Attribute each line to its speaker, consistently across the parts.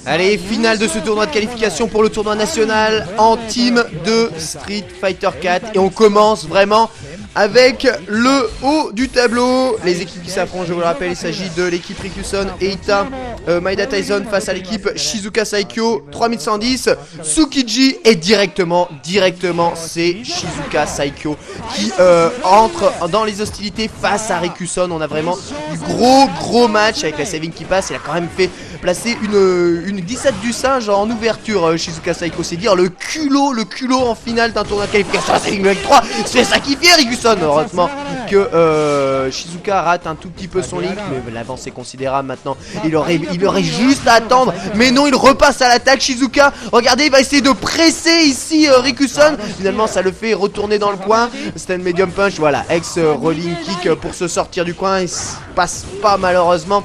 Speaker 1: Allez, finale de ce tournoi de qualification pour le tournoi national en team de Street Fighter 4. Et on commence vraiment avec le haut du tableau. Les équipes qui s'affrontent, je vous le rappelle, il s'agit de l'équipe Rikuson et Ita Maeda Tyson face à l'équipe Shizuka Saikyo 3110. Tsukiji et directement c'est Shizuka Saikyo qui entre dans les hostilités face à Rikuson. On a vraiment du gros match avec la saving qui passe. Il a quand même fait placer une glissade du singe en ouverture. Shizuka Saikyo, c'est dire le culot en finale d'un tournoi de qualification. Saving avec 3 se fait sacrifier Rikuson. Heureusement que Shizuka rate un tout petit peu son link, mais l'avance est considérable maintenant. Il aurait juste à attendre, mais non, il repasse à l'attaque. Shizuka, regardez, il va essayer de presser ici Rikuson. Finalement, ça le fait retourner dans le coin. Stand medium punch, voilà, ex rolling kick pour se sortir du coin. Il passe pas malheureusement.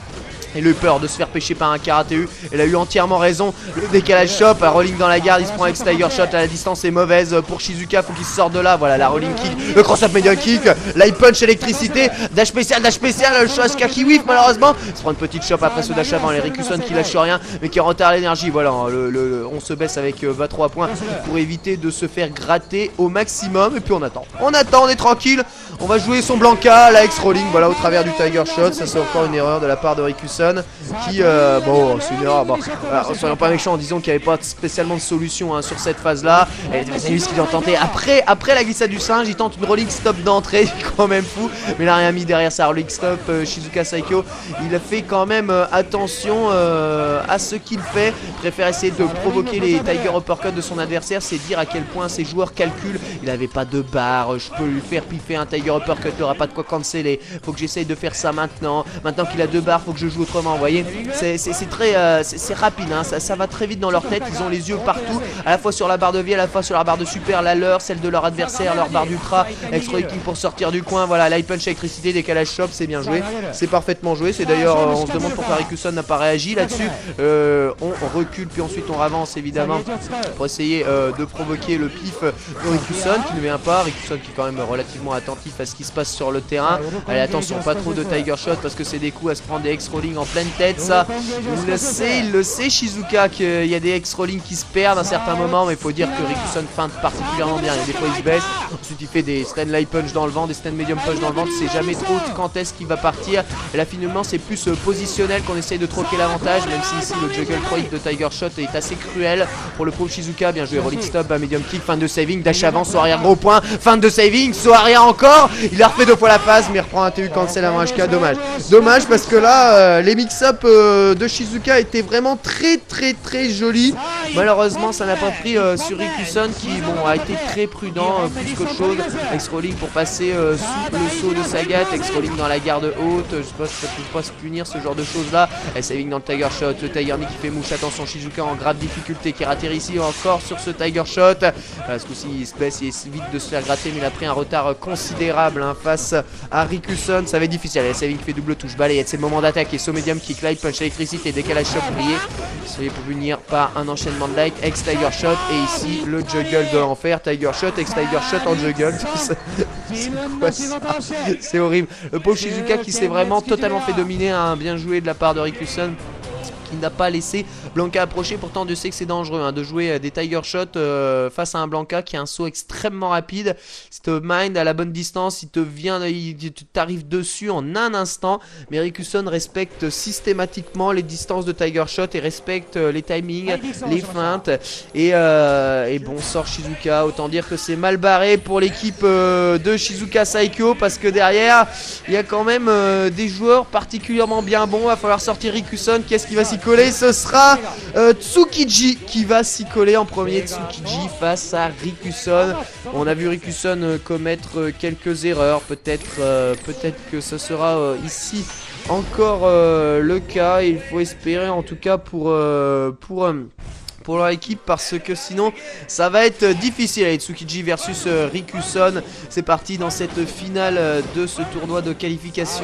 Speaker 1: Il a eu peur de se faire pêcher par un karaté U. Il a eu entièrement raison. Le décalage shop, un rolling dans la garde, il se prend ex tiger shot. À la distance est mauvaise pour Shizuka, faut qu'il se sorte de là. Voilà la rolling kick, le cross up medium kick, light punch électricité, dash spécial, le Shosuka qui whiff malheureusement. Il se prend une petite chop après ce dash avant. Les Rikuson qui lâche rien mais qui retarde l'énergie. Voilà, on se baisse avec 23 points pour éviter de se faire gratter au maximum. Et puis on attend, on est tranquille. On va jouer son Blanca, la ex-rolling, voilà, au travers du Tiger Shot. Ça, c'est encore une erreur de la part de Rikuson. Qui, bon, c'est une erreur. Bon, voilà, soyons pas méchants en disant qu'il n'y avait pas spécialement de solution hein, sur cette phase-là. Et c'est lui ce qu'il a tenté. Après la glissade du singe, il tente une rolling stop d'entrée. Il est quand même fou. Mais il n'a rien mis derrière sa rolling stop. Shizuka Saikyo, il a fait quand même attention à ce qu'il fait. Il préfère essayer de provoquer les Tiger Uppercut de son adversaire. C'est dire à quel point ses joueurs calculent. Il n'avait pas de barre. Je peux lui faire piffer un Tiger Uppercut, il n'aura pas de quoi canceller. Faut que j'essaye de faire ça maintenant. Maintenant qu'il a 2 barres, faut que je joue autrement. Vous voyez, c'est très c'est rapide, hein. Ça va très vite dans leur tête. Ils ont les yeux partout, à la fois sur la barre de vie, à la fois sur la barre de super, la leur, celle de leur adversaire, leur barre d'ultra, extra kick pour sortir du coin. Voilà, light punch électricité, décalage shop, c'est bien joué, c'est parfaitement joué. C'est d'ailleurs, on se demande pourquoi Rikuson n'a pas réagi là-dessus. On recule puis ensuite on avance évidemment pour essayer de provoquer le pif de Rikuson qui ne vient pas. Rikuson qui est quand même relativement attentif à ce qui se passe sur le terrain. Allez, attention, pas trop de Tiger Shot parce que c'est des coups à se prendre des X-Rolling en pleine tête. Ça, il le sait Shizuka qu'il y a des X-Rolling qui se perdent à un certain moment, mais il faut dire que Rikuson feinte particulièrement bien. Il y a des fois il se baisse, ensuite il fait des stand light punch dans le vent, des stand medium punch dans le vent. Tu sais jamais trop quand est-ce qu'il va partir. Et là finalement c'est plus positionnel qu'on essaye de troquer l'avantage, même si ici le juggle Troïque de Tiger Shot est assez cruel pour le pauvre Shizuka. Bien joué, rolling stop, medium kick, fin de saving, dash avant, saut arrière, gros point, fin de saving, saut arrière encore. Il a refait 2 fois la phase mais il reprend un TU cancel avant HK. Dommage parce que là les mix-up de Shizuka étaient vraiment très jolis. Malheureusement ça n'a pas pris sur Rikuson qui bon a été très prudent plus qu'autre chose. X-rolling pour passer sous le saut de Sagat, X-rolling dans la garde haute. Je sais pas si ça peut pas se punir ce genre de choses là. Et saving dans le Tiger Shot, le Tiger Knee qui fait mouche. Attention Shizuka en grave difficulté qui ratterrit ici encore sur ce Tiger Shot. Ce coup-ci il se baisse, il est vite de se faire gratter mais il a pris un retard considérable hein, face à Rikuson. Ça va être difficile. Allez, saving fait double touche, balayette, c'est le moment d'attaquer. Saut medium kick, light punch électricité, décalage shot plié. Soyez pour venir par un enchaînement de light, ex Tiger Shot et ici le juggle de l'enfer, Tiger Shot, ex Tiger Shot en juggle. C'est horrible. Le pauvre Shizuka qui s'est vraiment totalement fait dominer, hein, bien joué de la part de Rikuson, qui n'a pas laissé Blanca approcher. Pourtant Dieu sait que c'est dangereux hein, de jouer des Tiger Shots face à un Blanca qui a un saut extrêmement rapide. Si te mind à la bonne distance, il t'arrive dessus en un instant. Mais Rikuson respecte systématiquement les distances de Tiger Shot et respecte les timings, les feintes. Et bon sort Shizuka. Autant dire que c'est mal barré pour l'équipe de Shizuka Saikyo parce que derrière il y a quand même des joueurs particulièrement bien bons. Va falloir sortir Rikuson. Qu'est-ce qui va s'y coller? Ce sera Tsukiji qui va s'y coller en premier. Tsukiji face à Rikuson. On a vu Rikuson commettre quelques erreurs. Peut-être que ce sera ici encore le cas. Il faut espérer en tout cas pour pour leur équipe parce que sinon ça va être difficile. Allez, Tsukiji versus Rikuson, c'est parti dans cette finale de ce tournoi de qualification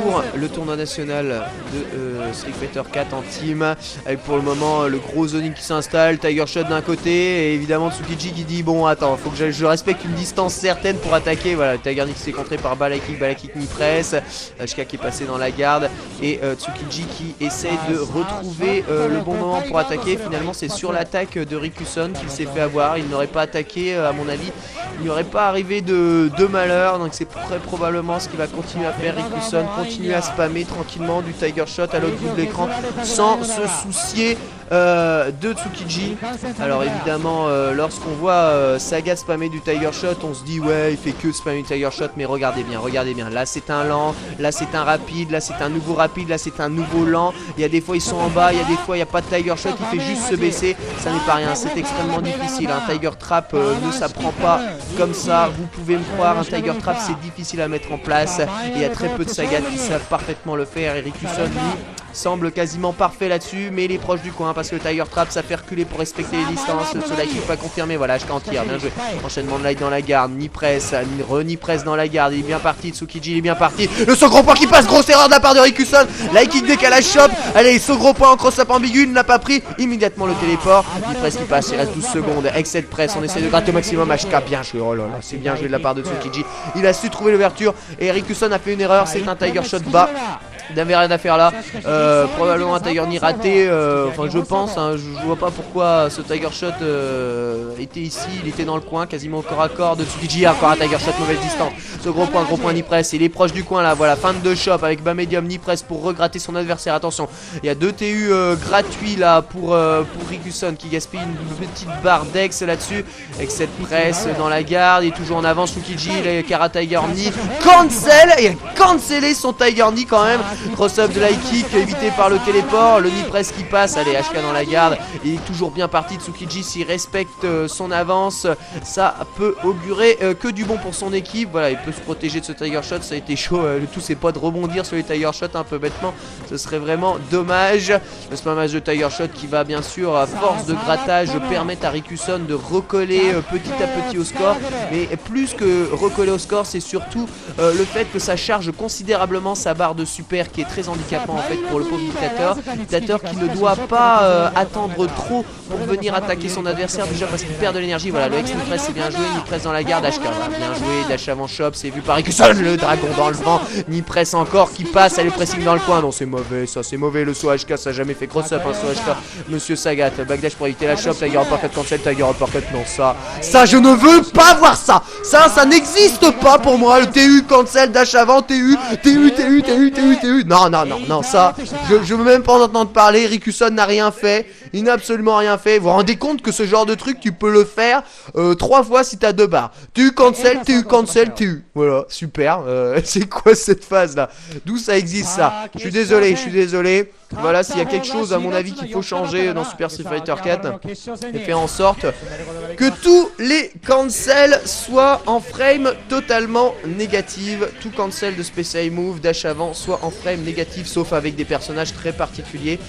Speaker 1: pour le tournoi national de Street Fighter 4 en team, avec pour le moment le gros zoning qui s'installe, Tiger Shot d'un côté et évidemment Tsukiji qui dit bon attends, faut que je respecte une distance certaine pour attaquer. Voilà, Tiger Nick s'est contré par Balakik mi-press, HK qui est passé dans la garde et Tsukiji qui essaie de retrouver le bon moment pour attaquer. Finalement c'est sur l'attaque de Rikuson qu'il s'est fait avoir, il n'aurait pas attaqué à mon avis, il n'y aurait pas arrivé de malheur, donc c'est très probablement ce qu'il va continuer à faire. Rikuson continuer à spammer tranquillement du Tiger Shot à l'autre bout de l'écran sans se soucier de Tsukiji. Alors évidemment lorsqu'on voit Sagat spammer du Tiger Shot, on se dit ouais il fait que spammer du Tiger Shot, mais regardez bien, là c'est un lent, là c'est un rapide, là c'est un nouveau rapide, là c'est un nouveau lent, il y a des fois ils sont en bas, il y a des fois il n'y a pas de Tiger Shot, il fait juste se baisser, ça n'est pas rien, c'est extrêmement difficile, un Tiger Trap ne s'apprend pas comme ça, vous pouvez me croire, un Tiger Trap c'est difficile à mettre en place, et il y a très peu de Sagat qui savent parfaitement le faire, et Rikuson lui semble quasiment parfait là-dessus, mais il est proche du coin parce que le Tiger Trap ça fait reculer pour respecter les distances. Ce light kick pas confirmé, voilà, HK en tire, bien joué. Enchaînement de light dans la garde, ni press dans la garde, il est bien parti, Tsukiji il est bien parti. Le saut gros point qui passe, grosse erreur de la part de Rikuson. Light kick décalage shop, allez, saut gros point en cross-up ambigu, il n'a pas pris immédiatement le téléport. Ni press qui passe, il reste 12 secondes, excès de press, on essaie de gratter au maximum. HK bien joué, oh là là, c'est bien joué de la part de Tsukiji. Il a su trouver l'ouverture et Rikuson a fait une erreur, c'est un Tiger Shot bas. Il n'avait rien à faire là, probablement un Tiger Knee raté, enfin je pense, hein, je vois pas pourquoi ce Tiger Shot était ici, il était dans le coin, quasiment au corps à corps de Tsukiji, encore un Tiger Shot mauvaise distance, ce gros point knee press, il est proche du coin là, voilà, fin de shop avec bas medium knee press pour regratter son adversaire, attention, il y a 2 TU gratuits là pour Rikuson qui gaspille une petite barre d'ex là-dessus, avec cette presse dans la garde, il est toujours en avant, Tsukiji, le Kara Tiger Knee, cancel, il a cancellé son Tiger Knee quand même. Cross-up de light kick évité par le téléport, le knee press qui passe, allez HK dans la garde, il est toujours bien parti. Tsukiji s'il respecte son avance, ça peut augurer que du bon pour son équipe. Voilà, il peut se protéger de ce Tiger Shot, ça a été chaud, le tout c'est pas de rebondir sur les Tiger Shots un peu bêtement, ce serait vraiment dommage. Le spammage de Tiger Shot qui va bien sûr à force de grattage permettre à Rikuson de recoller petit à petit au score, mais plus que recoller au score c'est surtout le fait que ça charge considérablement sa barre de super qui est très handicapant en fait pour le pauvre dictateur qui ne doit pas attendre trop pour venir attaquer son adversaire déjà parce qu'il perd de l'énergie. Voilà, le ex knee press c'est bien joué, knee press dans la garde, HK bien joué, dash avant shop, c'est vu par Rikuson, le dragon dans le vent, knee press encore qui passe, allez pressing dans le coin, non c'est mauvais ça, c'est mauvais le saut HK, ça a jamais fait cross up un saut HK, monsieur Sagat, backdash pour éviter la shop, Tiger uppercut cancel, Tiger uppercut, non ça je ne veux pas voir ça n'existe pas pour moi, le TU cancel, dash avant, TU, non, ça, je veux même pas en entendre parler. Rikuson n'a rien fait, il n'a absolument rien fait. Vous vous rendez compte que ce genre de truc, tu peux le faire 3 fois si t'as 2 barres. TU cancel, voilà, super. C'est quoi cette phase là? D'où ça existe ça? Je suis désolé. Voilà, s'il y a quelque chose à mon avis qu'il faut changer dans Super Street Fighter 4, et faire en sorte que tous les cancels soient en frame totalement négative. Tout cancel de special move, dash avant, soit en frame négatif, sauf avec des personnages très particuliers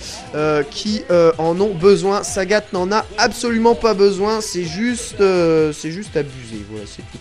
Speaker 1: qui en ont besoin. Sagat n'en a absolument pas besoin, c'est juste abusé, voilà, c'est tout.